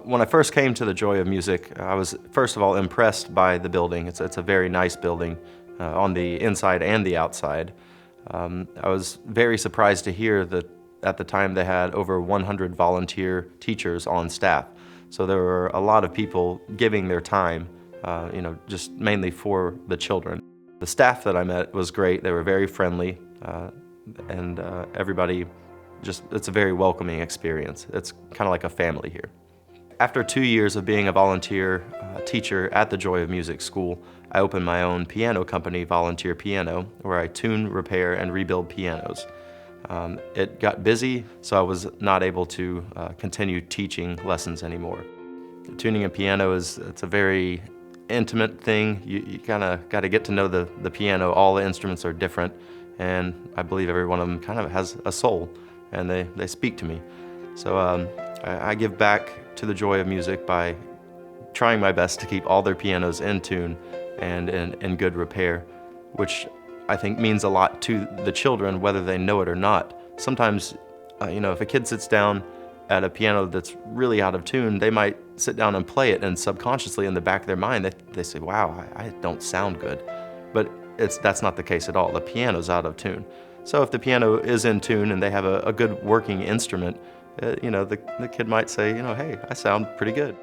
When I first came to the Joy of Music, I was first of all impressed by the building. It's a very nice building on the inside and the outside. I was very surprised to hear that at the time they had over 100 volunteer teachers on staff. So there were a lot of people giving their time, just mainly for the children. The staff that I met was great. They were very friendly, and everybody it's a very welcoming experience. It's kind of like a family here. After 2 years of being a volunteer teacher at the Joy of Music School, I opened my own piano company, Volunteer Piano, where I tune, repair, and rebuild pianos. It got busy, so I was not able to continue teaching lessons anymore. Tuning a piano it's a very intimate thing. You kind of got to get to know the piano. All the instruments are different, and I believe every one of them kind of has a soul, and they speak to me. So I give back to the Joy of Music by trying my best to keep all their pianos in tune and in good repair, which I think means a lot to the children, whether they know it or not. Sometimes, if a kid sits down at a piano that's really out of tune, they might sit down and play it, and subconsciously in the back of their mind, they say, wow, I don't sound good. But that's not the case at all. The piano's out of tune. So if the piano is in tune and they have a good working instrument, the kid might say, hey, I sound pretty good.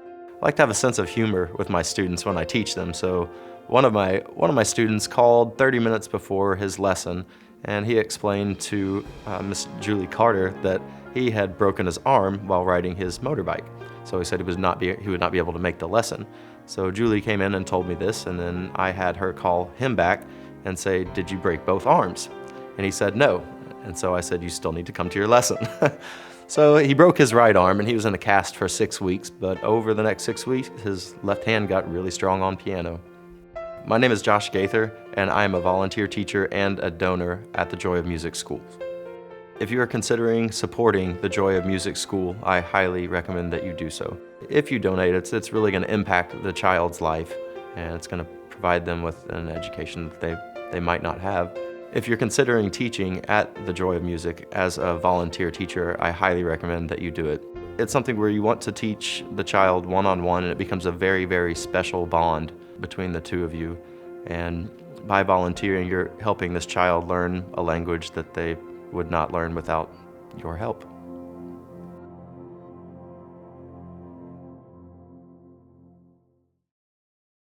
I like to have a sense of humor with my students when I teach them. So one of my students called 30 minutes before his lesson, and he explained to Miss Julie Carter that he had broken his arm while riding his motorbike. So he said he would not be able to make the lesson. So Julie came in and told me this, and then I had her call him back and say, did you break both arms? And he said no. And so I said, you still need to come to your lesson. So he broke his right arm, and he was in a cast for 6 weeks, but over the next 6 weeks, his left hand got really strong on piano. My name is Josh Gaither, and I am a volunteer teacher and a donor at the Joy of Music School. If you are considering supporting the Joy of Music School, I highly recommend that you do so. If you donate, it's really going to impact the child's life, and it's going to provide them with an education that they might not have. If you're considering teaching at the Joy of Music as a volunteer teacher, I highly recommend that you do it. It's something where you want to teach the child one-on-one, and it becomes a very, very special bond between the two of you. And by volunteering, you're helping this child learn a language that they would not learn without your help.